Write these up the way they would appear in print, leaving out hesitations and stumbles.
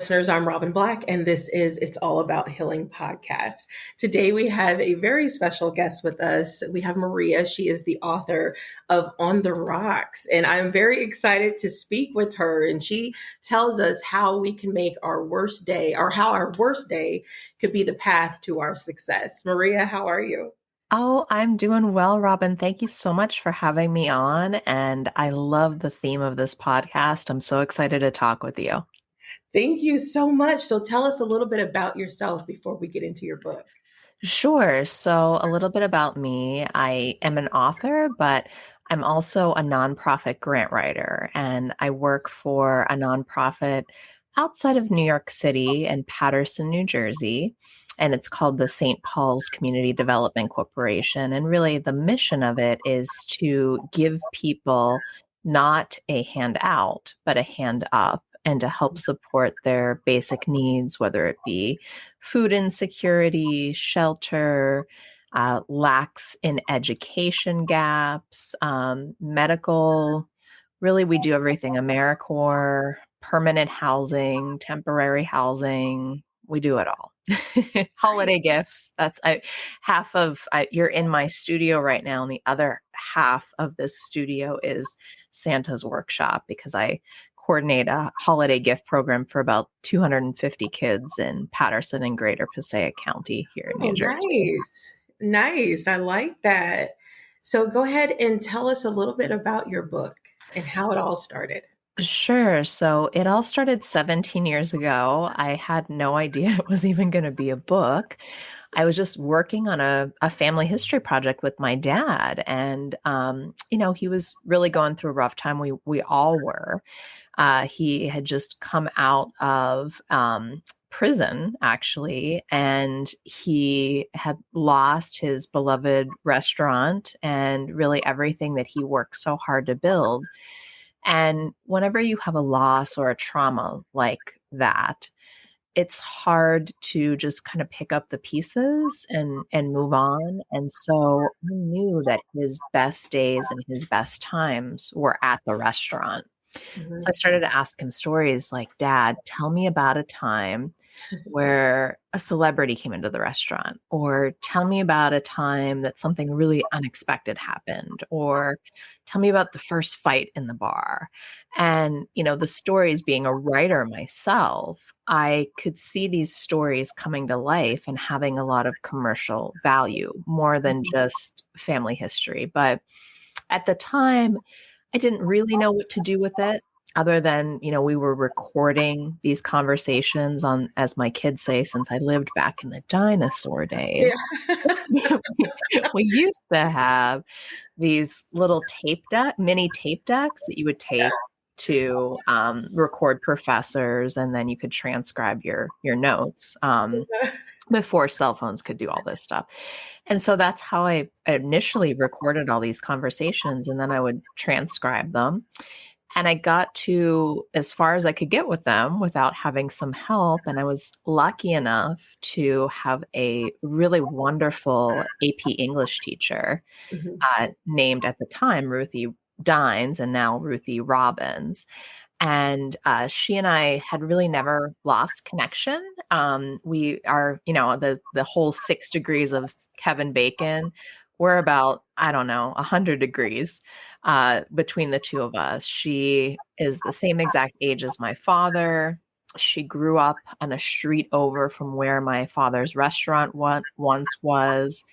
listeners. I'm Robin Black, and this is It's All About Healing podcast. Today, we have a very special guest with us. We have Maria. She is the author of On the Rocks, and I'm very excited to speak with her. And she tells us how we can make our worst day, or how our worst day could be the path to our success. Maria, how are you? Oh, I'm doing well, Robin. Thank you so much for having me on. And I love the theme of this podcast. I'm so excited to talk with you. Thank you so much. So tell us a little bit about yourself before we get into your book. Sure. So, a little bit about me. I am an author, but I'm also a nonprofit grant writer, and I work for a nonprofit outside of New York City in Paterson, New Jersey. And it's called the St. Paul's Community Development Corporation. And really, the mission of it is to give people not a hand out, but a hand up, and to help support their basic needs, whether it be food insecurity, shelter, lacks in education gaps, medical. Really, we do everything: AmeriCorps, permanent housing, temporary housing. We do it all. Holiday gifts. That's half of you're in my studio right now, and the other half of this studio is Santa's workshop, because I coordinate a holiday gift program for about 250 kids in Paterson and Greater Passaic County here in Oh, New Jersey. nice. Nice. I like that. So go ahead and tell us a little bit about your book and how it all started. Sure. So it all started 17 years ago. I had no idea it was even going to be a book. I was just working on a family history project with my dad. And, he was really going through a rough time. We all were. He had just come out of prison, actually, and he had lost his beloved restaurant and really everything that he worked so hard to build. And whenever you have a loss or a trauma like that, it's hard to just kind of pick up the pieces and move on. And so I knew that his best days and his best times were at the restaurant. So I Mhm. started to ask him stories like, Dad, tell me about a time where a celebrity came into the restaurant, or tell me about a time that something really unexpected happened, or tell me about the first fight in the bar. And, the stories, being a writer myself, I could see these stories coming to life and having a lot of commercial value more than just family history. But at the time, I didn't really know what to do with it, other than, we were recording these conversations on, as my kids say, since I lived back in the dinosaur days. Yeah. We used to have these little mini tape decks that you would take to record professors, and then you could transcribe your notes. Before cell phones could do all this stuff. And so that's how I initially recorded all these conversations, and then I would transcribe them. And I got to as far as I could get with them without having some help. And I was lucky enough to have a really wonderful AP English teacher Mhm. named at the time Ruthie Dines, and now Ruthie Robbins. And she and I had really never lost connection. We are, the whole 6 degrees of Kevin Bacon. We're about, I don't know, 100 degrees between the two of us. She is the same exact age as my father. She grew up on a street over from where my father's restaurant once was.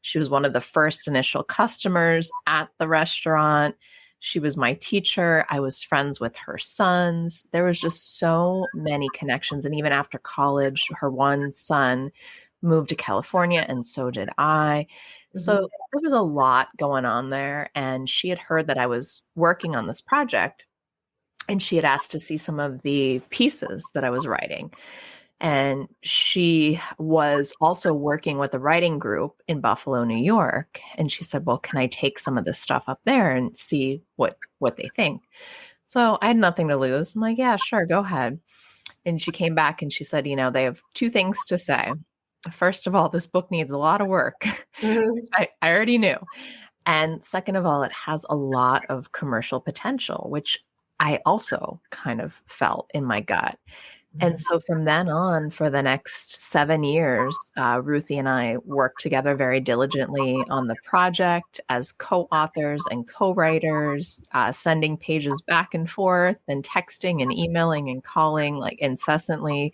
She was one of the first initial customers at the restaurant. She was my teacher. I was friends with her sons. There was just so many connections. And even after college, her one son moved to California, and so did I. Mhm. So there was a lot going on there. And she had heard that I was working on this project, and she had asked to see some of the pieces that I was writing. And she was also working with a writing group in Buffalo, New York. And she said, well, can I take some of this stuff up there and see what they think? So I had nothing to lose. I'm like, yeah, sure, go ahead. And she came back and she said, they have two things to say. First of all, this book needs a lot of work. Mhm. I already knew. And second of all, it has a lot of commercial potential, which I also kind of felt in my gut. And so from then on, for the next 7 years, Ruthie and I worked together very diligently on the project as co-authors and co-writers, sending pages back and forth and texting and emailing and calling like incessantly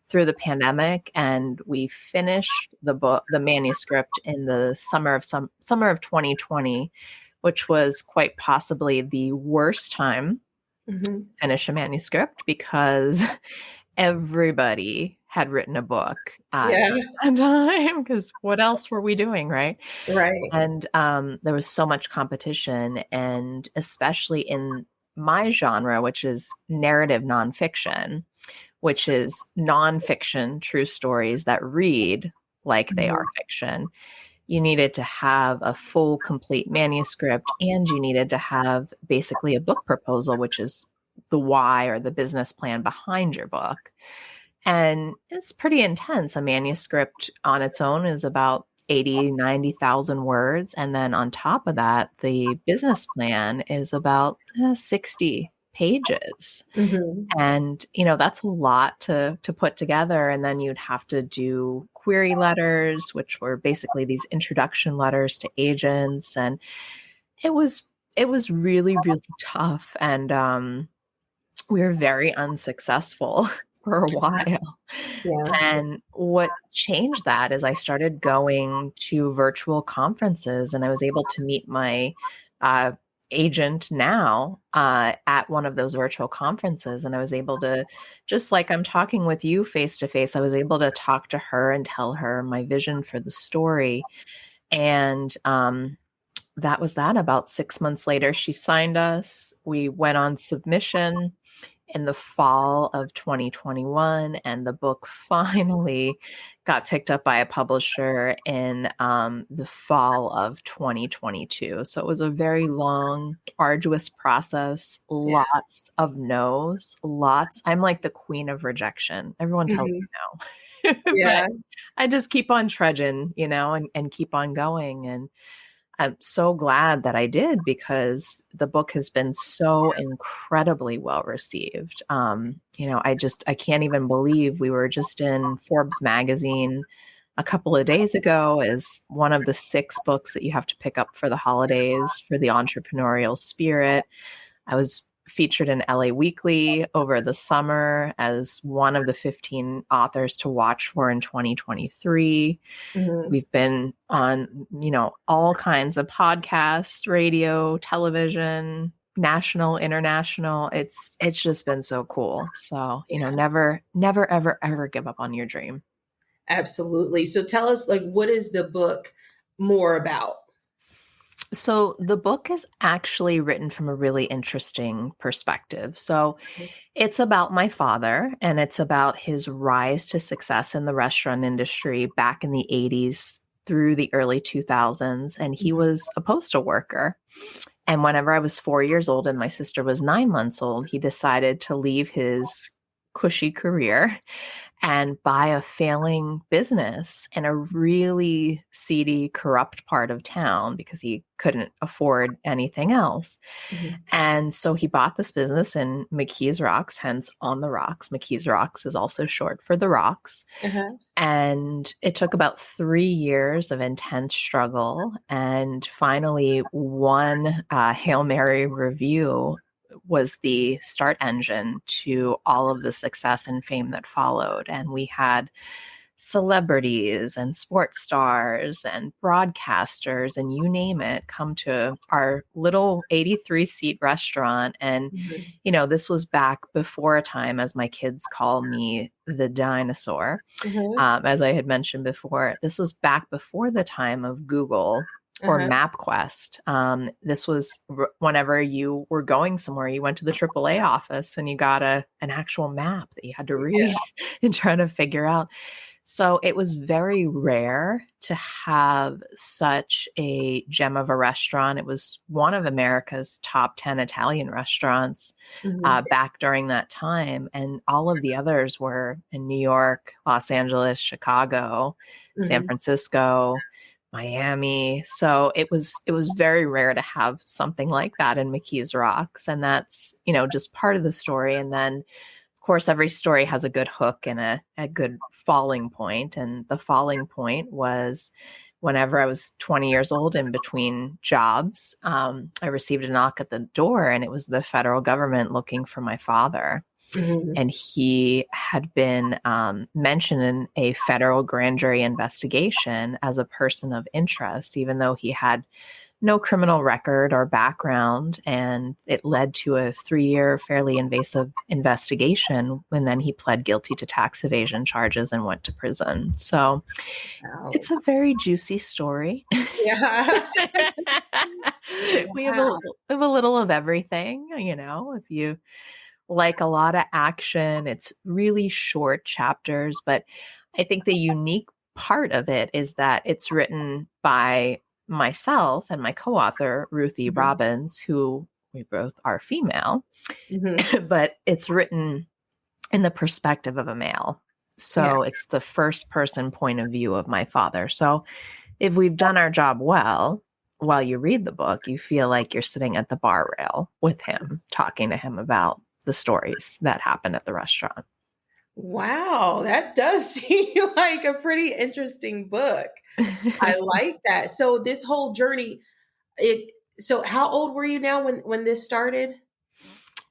through the pandemic. And we finished the book, the manuscript, in the summer of 2020, which was quite possibly the worst time Mm-hmm. to finish a manuscript because everybody had written a book Yeah. during that time, because what else were we doing, right? Right. And there was so much competition, and especially in my genre, which is narrative nonfiction, which is nonfiction true stories that read like they are Mhm. fiction. You needed to have a full, complete manuscript, and you needed to have basically a book proposal, which is the why or the business plan behind your book. And it's pretty intense. A manuscript on its own is about 80, 90,000 words. And then on top of that, the business plan is about 60 pages. Mhm. And, that's a lot to put together. And then you'd have to do query letters, which were basically these introduction letters to agents. And it was it was really, really tough. And we were very unsuccessful for a while. Yeah. And what changed that is I started going to virtual conferences, and I was able to meet my uh, agent now at one of those virtual conferences. And I was able to, just like I'm talking with you face to face, I was able to talk to her and tell her my vision for the story. And that was that. About 6 months later, she signed us. We went on submission in the fall of 2021, and the book finally got picked up by a publisher in the fall of 2022. So it was a very long, arduous process, Yeah. lots of no's, lots. I'm like the queen of rejection. Everyone tells Mhm. me no. But Yeah. I just keep on trudging, and keep on going. And I'm so glad that I did, because the book has been so incredibly well received. I can't even believe we were just in Forbes magazine a couple of days ago as one of the 6 books that you have to pick up for the holidays for the entrepreneurial spirit. I was featured in LA Weekly over the summer as one of the 15 authors to watch for in 2023. Mhm. We've been on, all kinds of podcasts, radio, television, national, international. It's just been so cool. So, Yeah. never, never, ever, ever give up on your dream. Absolutely. So tell us, like, what is the book more about? So the book is actually written from a really interesting perspective. So it's about my father, and it's about his rise to success in the restaurant industry back in the 80s through the early 2000s. And he Mhm. was a postal worker. And whenever I was 4 years old and my sister was 9 months old, he decided to leave his cushy career and buy a failing business in a really seedy, corrupt part of town because he couldn't afford anything else. Mhm. And so he bought this business in McKees Rocks, hence On the Rocks. McKees Rocks is also short for The Rocks. Uh-huh. And it took about 3 years of intense struggle. And finally, one Hail Mary review was the start engine to all of the success and fame that followed. And we had celebrities and sports stars and broadcasters and you name it come to our little 83-seat restaurant. And, Mhm. this was back before a time, as my kids call me, the dinosaur. Uh-huh. As I had mentioned before, this was back before the time of Google or Uh-huh. MapQuest. This was whenever you were going somewhere, you went to the AAA office and you got an actual map that you had to Yeah. read and try to figure out. So it was very rare to have such a gem of a restaurant. It was one of America's top 10 Italian restaurants Mhm. back during that time. And all of the others were in New York, Los Angeles, Chicago, San Mhm. Francisco, Miami. So it was very rare to have something like that in McKees Rocks. And that's, just part of the story. And then of course, every story has a good hook and a good falling point. And the falling point was whenever I was 20 years old in between jobs, I received a knock at the door, and it was the federal government looking for my father. Hmm. And he had been mentioned in a federal grand jury investigation as a person of interest, even though he had no criminal record or background. And it led to a 3-year, fairly invasive investigation. And then he pled guilty to tax evasion charges and went to prison. So Wow. it's a very juicy story. Yeah. We have a little of everything, if you like a lot of action. It's really short chapters, but I think the unique part of it is that it's written by myself and my co-author, Ruthie Hmm. Robbins, who we both are female, Hmm. but it's written in the perspective of a male. Yeah. So it's the first person point of view of my father. So if we've done our job well, while you read the book, you feel like you're sitting at the bar rail with him, talking to him about the stories that happened at the restaurant. Wow, that does seem like a pretty interesting book. I like that. So this whole journey, it so how old were you now when this started?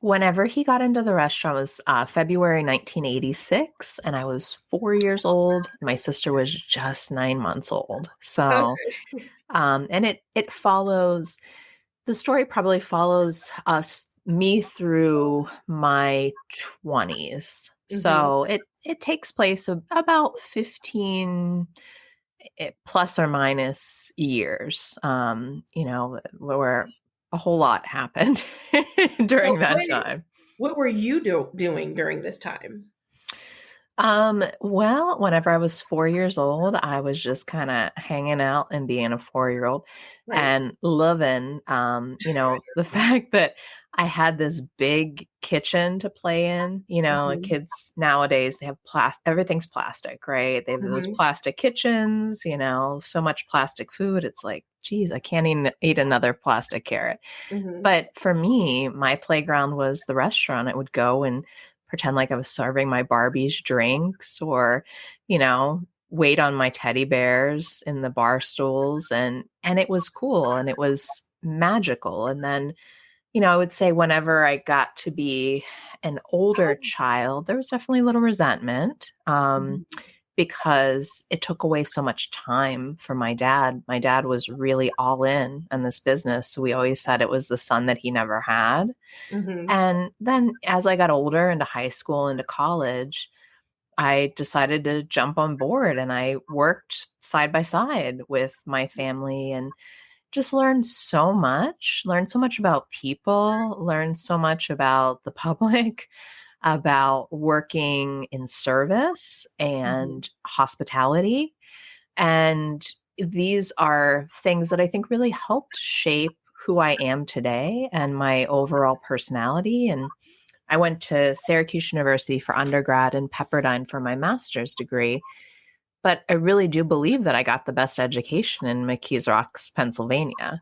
Whenever he got into the restaurant was February 1986, and I was 4 years old. My sister was just 9 months old. So, Okay. and it follows the story probably follows me through my 20s. Hmm. So it takes place about 15 plus or minus years, where a whole lot happened during So that time. what were you doing during this time? Well, whenever I was 4 years old, I was just kind of hanging out and being a 4-year-old Right. and loving, the fact that I had this big kitchen to play in. Hmm. Kids nowadays, they have everything's plastic, right? They have those Hmm. plastic kitchens, so much plastic food. It's like, geez, I can't even eat another plastic carrot. Hmm. But for me, my playground was the restaurant. I would go and pretend like I was serving my Barbies drinks or, wait on my teddy bears in the bar stools, and it was cool and it was magical. And then, I would say whenever I got to be an older child, there was definitely a little resentment. Because it took away so much time for my dad. My dad was really all in this business. So we always said it was the son that he never had. Hmm. And then as I got older into high school, into college, I decided to jump on board and I worked side by side with my family and just learned so much about people, learned so much about the public, about working in service Hmm. and hospitality. And these are things that I think really helped shape who I am today and my overall personality. And I went to Syracuse University for undergrad and Pepperdine for my master's degree. But I really do believe that I got the best education in McKees Rocks, Pennsylvania,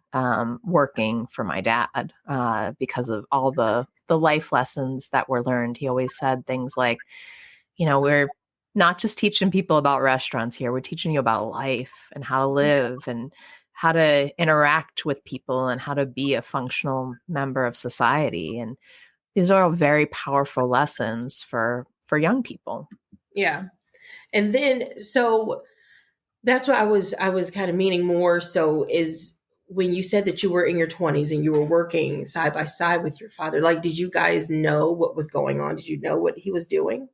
working for my dad because of all the life lessons that were learned. He always said things like, we're not just teaching people about restaurants here. We're teaching you about life and how to live and how to interact with people and how to be a functional member of society. And these are all very powerful lessons for young people. Yeah. And then so that's what I was kind of meaning more so is when you said that you were in your 20s and you were working side by side with your father, like did you guys know what was going on? Did you know what he was doing?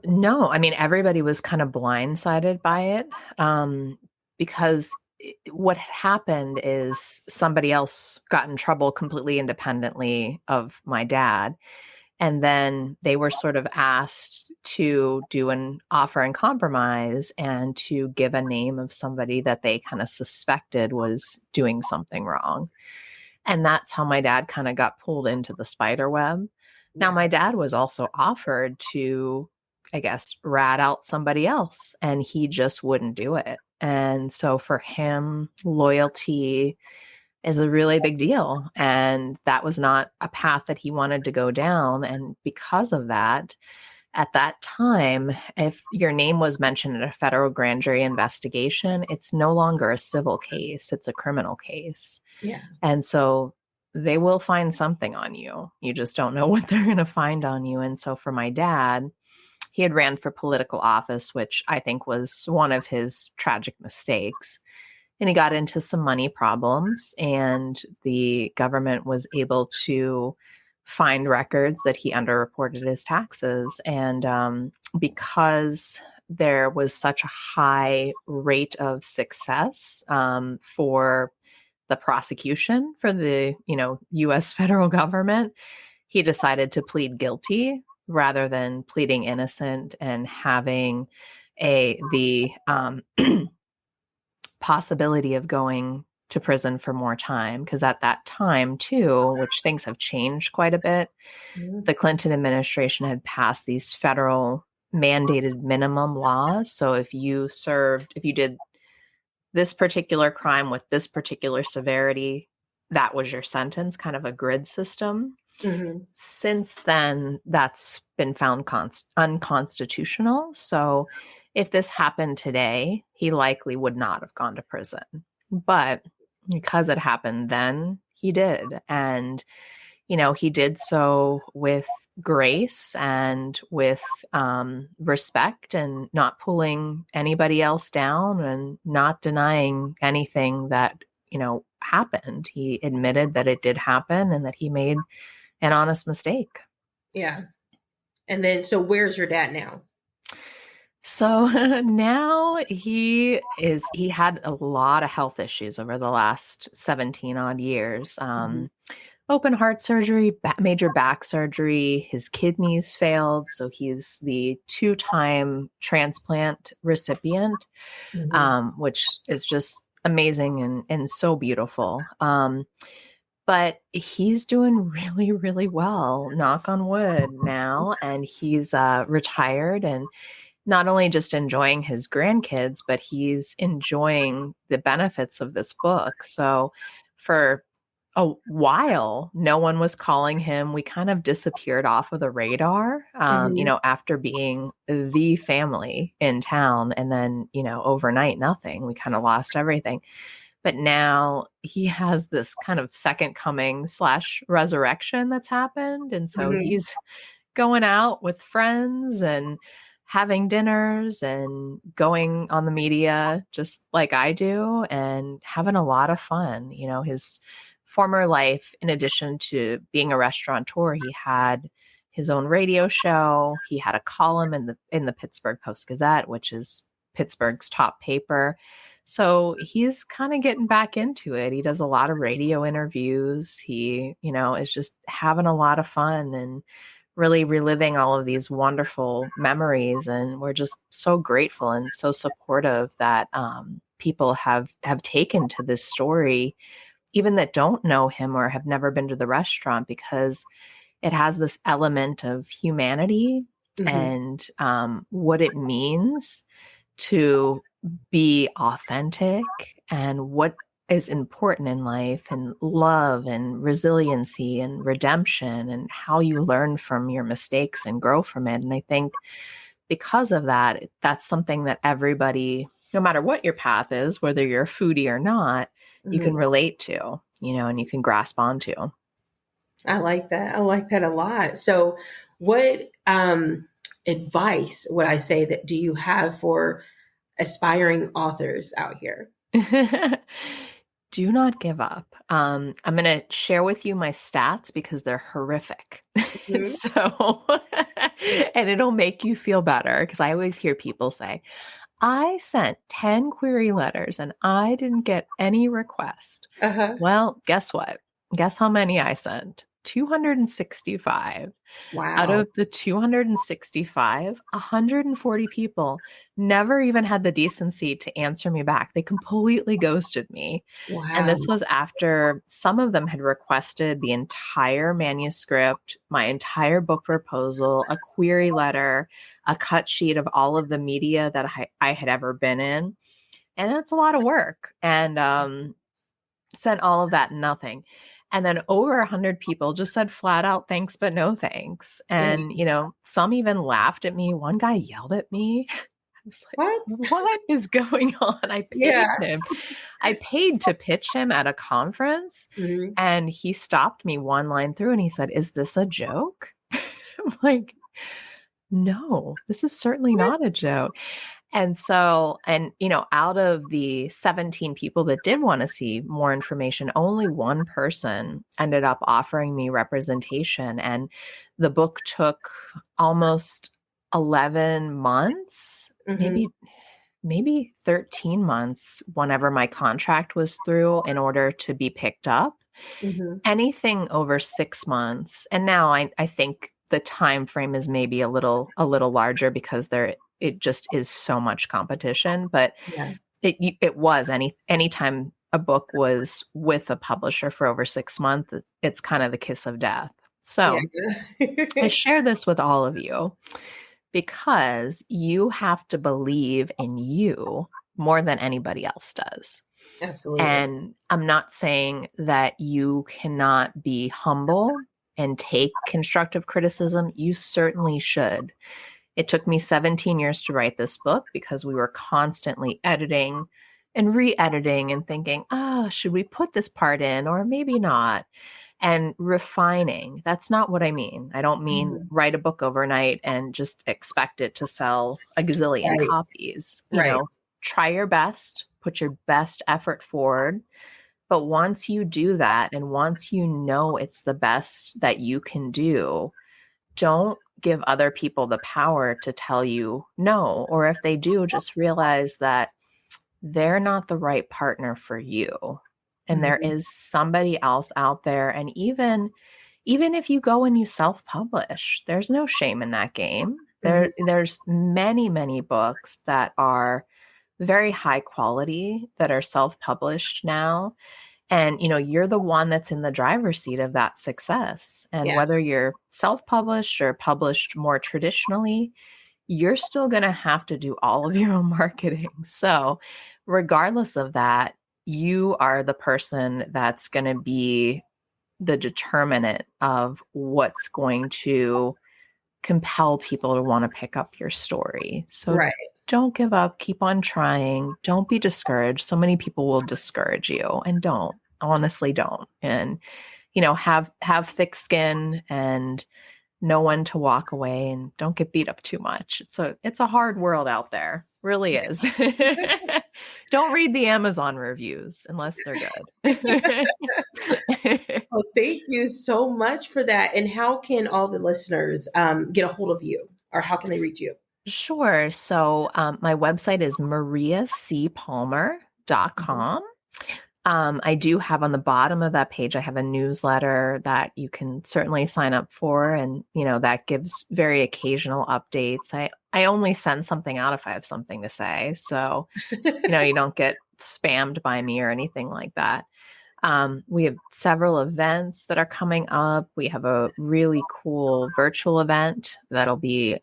No, I mean, everybody was kind of blindsided by it because what had happened is somebody else got in trouble completely independently of my dad. And then they were sort of asked to do an offer and compromise and to give a name of somebody that they kind of suspected was doing something wrong. And that's how my dad kind of got pulled into the spider web. Now, Yeah. my dad was also offered to, I guess, rat out somebody else, and he just wouldn't do it. And so for him, loyalty is a really big deal. And that was not a path that he wanted to go down. And because of that, at that time, if your name was mentioned in a federal grand jury investigation, it's no longer a civil case, it's a criminal case. Yeah. And so they will find something on you. You just don't know what they're going to find on you. And so for my dad, he had ran for political office, which I think was one of his tragic mistakes. And he got into some money problems, and the government was able to find records that he underreported his taxes. And because there was such a high rate of success for the prosecution for the U.S. federal government, he decided to plead guilty rather than pleading innocent and having the possibility of going to prison for more time. Because at that time, too, which things have changed quite a bit, Mhm. the Clinton administration had passed these federal mandated minimum laws. So if you did this particular crime with this particular severity, that was your sentence, kind of a grid system. Mhm. Since then, that's been found unconstitutional. So if this happened today, he likely would not have gone to prison. But because it happened then, he did. And, he did so with grace and with respect, and not pulling anybody else down and not denying anything that, happened. He admitted that it did happen and that he made an honest mistake. Yeah. And then, so where's your dad now? So now he had a lot of health issues over the last 17 odd years. Mhm. Open heart surgery, major back surgery, his kidneys failed. So he's the 2-time transplant recipient, Mhm. which is just amazing and so beautiful. But he's doing really, really well, knock on wood now. And he's retired, and not only just enjoying his grandkids, but he's enjoying the benefits of this book. So for a while, no one was calling him. We kind of disappeared off of the radar, Mhm. after being the family in town. And then, overnight, nothing. We kind of lost everything. But now he has this kind of second coming / resurrection that's happened. And so Mhm. he's going out with friends and having dinners and going on the media just like I do, and having a lot of fun. His former life, in addition to being a restaurateur, he had his own radio show. He had a column in the Pittsburgh Post-Gazette, which is Pittsburgh's top paper. So he's kind of getting back into it. He does a lot of radio interviews. He, is just having a lot of fun and really reliving all of these wonderful memories. And we're just so grateful and so supportive that people have taken to this story, even that don't know him or have never been to the restaurant, because it has this element of humanity Mhm. and what it means to be authentic, and what is important in life, and love and resiliency and redemption, and how you learn from your mistakes and grow from it. And I think because of that, that's something that everybody, no matter what your path is, whether you're a foodie or not, you can Mhm. relate to, and you can grasp onto. I like that. I like that a lot. So, what advice would I say that do you have for aspiring authors out here? Do not give up. I'm going to share with you my stats because they're horrific. Mhm. So, and it'll make you feel better, because I always hear people say, I sent 10 query letters and I didn't get any request. Uh-huh. Well, guess what? Guess how many I sent? 265. Out Wow. of the 265, 140 people never even had the decency to answer me back. They completely ghosted me. And Wow. this was after some of them had requested the entire manuscript, my entire book proposal, a query letter, a cut sheet of all of the media that I had ever been in. And that's a lot of work. And sent all of that, nothing. And then over 100 people just said flat out, thanks, but no thanks. And, some even laughed at me. One guy yelled at me. I was What? like, what is going on? I paid Yeah. him. I paid to pitch him at a conference. Mhm. And he stopped me one line through and he said, is this a joke? I'm like, no, this is certainly What? not a joke. And so, out of the 17 people that did want to see more information, only one person ended up offering me representation. And the book took almost 11 months, Mhm. maybe 13 months whenever my contract was through in order to be picked up. Mhm. Anything over 6 months. And now I think the time frame is maybe a little larger because it just is so much competition. But Yeah. it was anytime a book was with a publisher for over 6 months, it's kind of the kiss of death. So I Yeah. share this with all of you because you have to believe in you more than anybody else does. Absolutely. And I'm not saying that you cannot be humble and take constructive criticism. You certainly should. It took me 17 years to write this book because we were constantly editing and re-editing and thinking, should we put this part in or maybe not? And refining. That's not what I mean. I don't mean Mhm. write a book overnight and just expect it to sell a gazillion Right. copies. Right. Try your best, put your best effort forward. But once you do that, and once you know it's the best that you can do, don't give other people the power to tell you no. Or if they do, just realize that they're not the right partner for you. And there Mhm. is somebody else out there. And even if you go and you self-publish, there's no shame in that game. Mhm. There's many, many books that are very high quality that are self-published now. And you're the one that's in the driver's seat of that success. And Yeah. whether you're self-published or published more traditionally, you're still going to have to do all of your own marketing. So, regardless of that, you are the person that's going to be the determinant of what's going to compel people to want to pick up your story. So, Right. don't give up, keep on trying. Don't be discouraged. So many people will discourage you, and don't. Honestly, don't. And have thick skin and know when to walk away and don't get beat up too much. It's a hard world out there. Really is. Don't read the Amazon reviews unless they're good. Well, thank you so much for that. And how can all the listeners get a hold of you, or how can they reach you? Sure. So my website is Mhm. mariacpalmer.com. I do have on the bottom of that page, I have a newsletter that you can certainly sign up for. And, that gives very occasional updates. I only send something out if I have something to say. So, you don't get spammed by me or anything like that. We have several events that are coming up. We have a really cool virtual event that'll be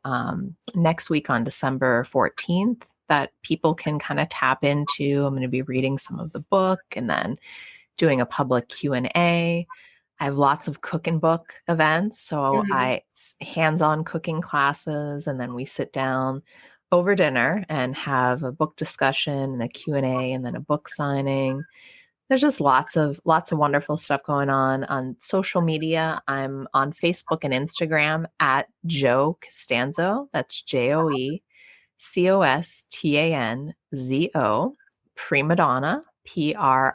next week on December 14th that people can kind of tap into. I'm going to be reading some of the book and then doing a public Q&A. I have lots of cook and book events. So Mhm. hands-on cooking classes, and then we sit down over dinner and have a book discussion and a Q&A and then a book signing. There's just lots of wonderful stuff going on social media. I'm on Facebook and Instagram at Joe Costanzo. That's JoeCostanzo, Prima Donna, Primadonna.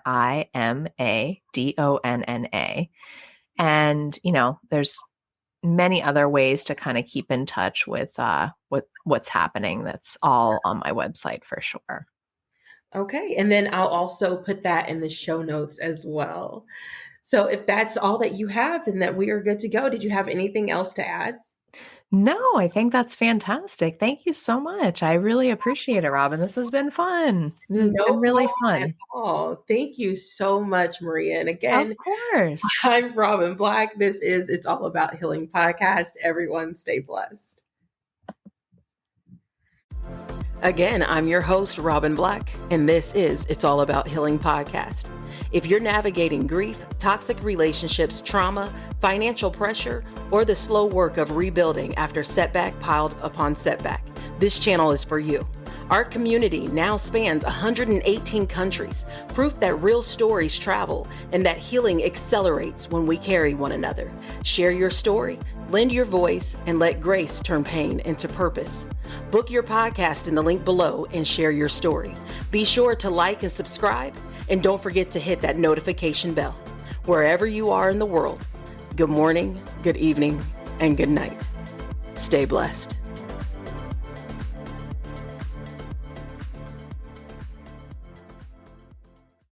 And there's many other ways to kind of keep in touch with what's happening. That's all on my website for sure. Okay. And then I'll also put that in the show notes as well. So if that's all that you have, then that we are good to go. Did you have anything else to add? No, I think that's fantastic. Thank you so much. I really appreciate it, Robin. This has been fun. It's No been really problem at fun. all. Thank you so much, Maria. And Of again, course. I'm Robin Black. This is It's All About Healing podcast. Everyone stay blessed. Again, I'm your host, Robin Black, and this is It's All About Healing podcast. If you're navigating grief, toxic relationships, trauma, financial pressure, or the slow work of rebuilding after setback piled upon setback, this channel is for you. Our community now spans 118 countries, proof that real stories travel and that healing accelerates when we carry one another. Share your story, lend your voice, and let grace turn pain into purpose. Book your podcast in the link below and share your story. Be sure to like and subscribe, and don't forget to hit that notification bell. Wherever you are in the world, good morning, good evening, and good night. Stay blessed.